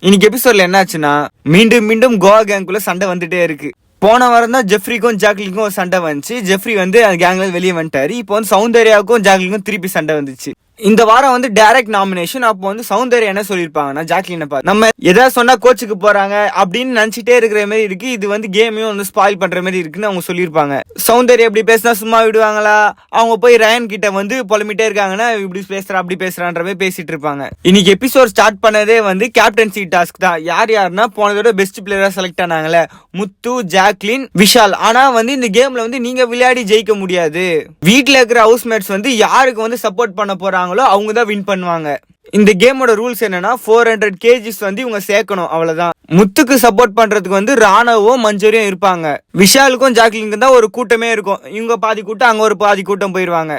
இன்னைக்கு எபிசோட்ல என்னாச்சுன்னா மீண்டும் மீண்டும் கோவா கேங்குள்ள சண்டை வந்துட்டே இருக்கு. போன வாரம் தான் ஜெஃப்ரிக்கும் ஜாக்லினுக்கும் ஒரு சண்டை வந்துச்சு. ஜெஃப்ரி வந்து அந்த கேங்ல வெளியே வந்துட்டாரு. இப்போ வந்து சௌந்தர்யாவுக்கும் ஜாக்லினுக்கும் திருப்பி சண்டை வந்துச்சு. இந்த வாரம் வந்து டைரக்ட் நாமினேஷன். அப்போ வந்து சௌந்தர்யா என்ன சொல்லிருப்பாங்கன்னா, ஜாக்லினை பார்த்து நம்ம எதாவது சொன்னா கோச்சுக்கு போறாங்க அப்படின்னு நினைச்சிட்டே இருக்கிற மாதிரி இருக்கு, இது வந்து கேமையும் வந்து ஸ்பாயில் பண்ற மாதிரி இருக்குன்னு அவங்க சொல்லியிருப்பாங்க. சௌந்தர்யா இப்படி பேசினா சும்மா விடுவாங்களா, அவங்க போய் ரயன் கிட்ட வந்து புலம்பிட்டே இருக்காங்கன்னா இப்படி பேசுறா அப்படி பேசுறான்ற மாதிரி பேசிட்டு இருப்பாங்க. இன்னைக்கு எபிசோட் ஸ்டார்ட் பண்ணதே வந்து கேப்டன்சி டாஸ்க் தான். யார் யாருன்னா போனதோட பெஸ்ட் பிளேயரா செலக்ட் ஆனாங்களே முத்து, ஜாக்லின், விஷால். ஆனா வந்து இந்த கேம்ல வந்து நீங்க விளையாடி ஜெயிக்க முடியாது. வீட்டுல இருக்கிற ஹவுஸ்மேட்ஸ் வந்து யாருக்கு வந்து சப்போர்ட் பண்ண போறாங்க அவங்க தான் வின் பண்ணுவாங்க. இந்த கேமோட ரூல்ஸ் என்னன்னா 400 kgs வந்து இவங்க சேர்க்கணும், அவ்வளவுதான். முத்துக்கு சப்போர்ட் பண்றதுக்கு வந்து ராணவும் மஞ்சரியும் இருப்பாங்க. விஷாலுக்கும் ஜாக்லினுக்கும் தான் ஒரு கூட்டமே இருக்கும். இவங்க பாதி கூட்டம், அங்க ஒரு பாதி கூட்டம் போயிருவாங்க.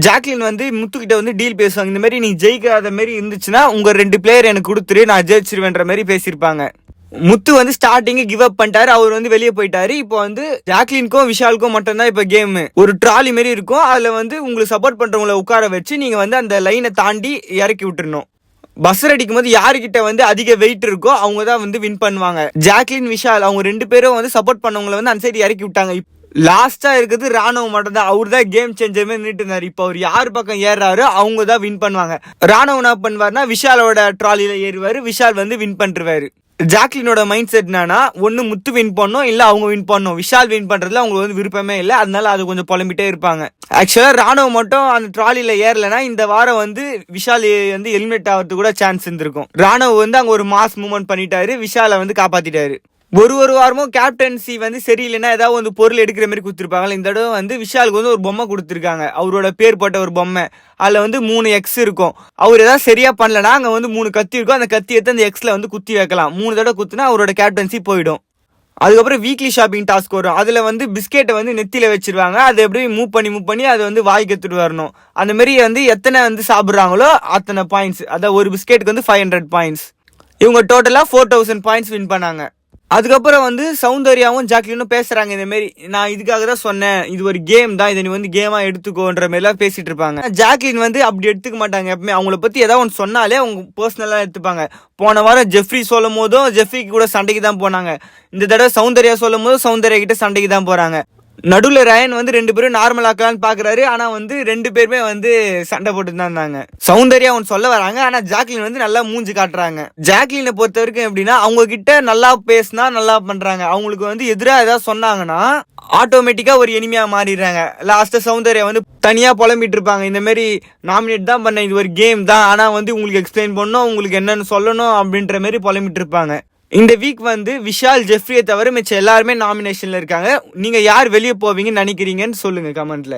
ஜாக்லின் வந்து முத்துக்கிட்ட வந்து டீல் பேசுவாங்க. இந்த மாதிரி நீ ஜெயிக்காத மாதிரி இருந்துச்சுன்னா உங்க 2 பிளேயர் எனக்கு கொடுத்துரு, நான் ஜெயிச்சிருவேன்ற மாதிரி பேசியிருப்பாங்க. முத்து வந்து ஸ்டார்டிங் கிவ் அப் பண்ணிட்டாரு, அவர் வந்து வெளியே போயிட்டாரு. இப்போ வந்து ஜாக்லினுக்கும் விஷாலுக்கும் மட்டும் தான் இப்ப கேம். ஒரு ட்ராலி மாதிரி இருக்கும், அதுல வந்து உங்களுக்கு சப்போர்ட் பண்றவங்களை உட்கார வச்சு நீங்க வந்து அந்த லைனை தாண்டி இறக்கி விட்டுறணும். பஸ் அடிக்கும் போது யாருக்கிட்ட வந்து அதிக வெயிட் இருக்கோ அவங்க தான் வந்து வின் பண்ணுவாங்க. ஜாக்லின், விஷால் அவங்க 2 பேரும் வந்து சப்போர்ட் பண்ணவங்களை வந்து அந்த சைடு இறக்கி விட்டாங்க. லாஸ்டா இருக்குது ராணுவ மட்டும் தான். அவரு தான் கேம் சேஞ்சர் மாதிரி நின்றுட்டு இருந்தாரு. இப்போ அவர் யார் பக்கம் ஏறாரு அவங்க தான் வின் பண்ணுவாங்க. ராணுவ என்ன பண்ணுவாருன்னா விஷாலோட ட்ராலியில ஏறுவாரு, விஷால் வந்து வின் பண்ணிருவாரு. ஜாக்லினோட மைண்ட் செட் என்னன்னா, ஒன்னு முத்து வின் பண்ணும், இல்ல அவங்க வின் பண்ணும். விஷால் வின் பண்றதுல அவங்களுக்கு வந்து விருப்பமே இல்லை, அதனால அது கொஞ்சம் புலம்பிட்டே இருப்பாங்க. ஆக்சுவலா ராணுவ மட்டும் அந்த ட்ராலியில ஏறலைன்னா இந்த வாரம் வந்து விஷால் வந்து எலிமினேட் ஆகிறதுக்கு கூட சான்ஸ் இருந்திருக்கும். ராணுவ வந்து அங்க ஒரு மாஸ் மூவ்மெண்ட் பண்ணிட்டாரு, விஷாலை வந்து காப்பாத்திட்டாரு. ஒரு வாரமும் கேப்டன்சி வந்து சரியில்லைன்னா ஏதாவது வந்து பொருள் எடுக்கிற மாதிரி கொடுத்துருப்பாங்க. இந்த தடவை வந்து விஷாலுக்கு வந்து ஒரு பொம்மை கொடுத்துருக்காங்க, அவரோட பேர் போட்ட ஒரு பொம்மை. அதுல வந்து 3 எக்ஸ் இருக்கும். அவர் ஏதாவது சரியா பண்ணலன்னா அங்க வந்து 3 கத்தி இருக்கும். அந்த கத்தி எடுத்து அந்த எக்ஸ்ல வந்து குத்தி வைக்கலாம். 3 தடவை குத்துனா அவரோட கேப்டன்சி போயிடும். அதுக்கப்புறம் வீக்லி ஷாப்பிங் டாஸ்க் வரும். அதுல வந்து பிஸ்கெட்டை வந்து நெத்தியில வச்சிருவாங்க. அதை எப்படி மூவ் பண்ணி அதை வந்து வாய்க்கு எடுத்துட்டு வரணும். அந்த மாதிரி வந்து எத்தனை வந்து சாப்பிட்றாங்களோ அத்தனை பாயிண்ட்ஸ். அதாவது ஒரு பிஸ்கெட்டுக்கு வந்து 500 பாயிண்ட்ஸ். இவங்க டோட்டலா 4000 பாயிண்ட்ஸ் வின் பண்ணாங்க. அதுக்கப்புறம் வந்து சௌந்தர்யாவும் ஜாக்லினும் பேசுறாங்க, இந்த மாதிரி நான் இதுக்காக தான் சொன்னேன், இது ஒரு கேம் தான், இதை நீ வந்து கேமா எடுத்துக்கோன்ற மாதிரி எல்லாம் பேசிட்டு இருப்பாங்க. ஜாக்லின் வந்து அப்படி எடுத்துக்க மாட்டாங்க. எப்பவுமே அவங்கள பத்தி ஏதாவது ஒன்று சொன்னாலே அவங்க பர்சனலா எடுத்துப்பாங்க. போன வாரம் ஜெஃப்ரி சொல்லும் போதும் ஜெஃப்ரிக்கு கூட சண்டைக்கு தான் போனாங்க. இந்த தடவை சௌந்தர்யா சொல்லும் போதும் சௌந்தர்யா கிட்ட சண்டைக்கு தான் போறாங்க. நடுவுல ரயன் வந்து 2 பேரும் நார்மல் ஆக்கலான்னு பாக்குறாரு. ஆனா வந்து 2 பேருமே வந்து சண்டை போட்டு தான் இருந்தாங்க. சௌந்தர்யா ஒன்று சொல்ல வராங்க, ஆனா ஜாக்லின் வந்து நல்லா மூஞ்சி காட்டுறாங்க. ஜாக்லினை பொறுத்த வரைக்கும் எப்படின்னா, அவங்க கிட்ட நல்லா பேசினா நல்லா பண்றாங்க, அவங்களுக்கு வந்து எதிராக ஏதாவது சொன்னாங்கன்னா ஆட்டோமேட்டிக்கா ஒரு எனிமையா மாறிடுறாங்க. லாஸ்டா சௌந்தர்யா வந்து தனியா புலம்பிட்டு இருப்பாங்க, இந்த மாதிரி நாமினேட் தான் பண்ண, இது ஒரு கேம் தான், ஆனா வந்து உங்களுக்கு எக்ஸ்பிளைன் பண்ணணும், உங்களுக்கு என்னன்னு சொல்லணும் அப்படின்ற மாதிரி புலம்பிட்டு இருப்பாங்க. இந்த வீக் வந்து விஷால், ஜெஃப்ரியை தவிர மிச்சம் எல்லாருமே நாமினேஷன்ல இருக்காங்க. நீங்க யார் வெளியே போவீங்கன்னு நினைக்கிறீங்கன்னு சொல்லுங்க கமெண்ட்ல.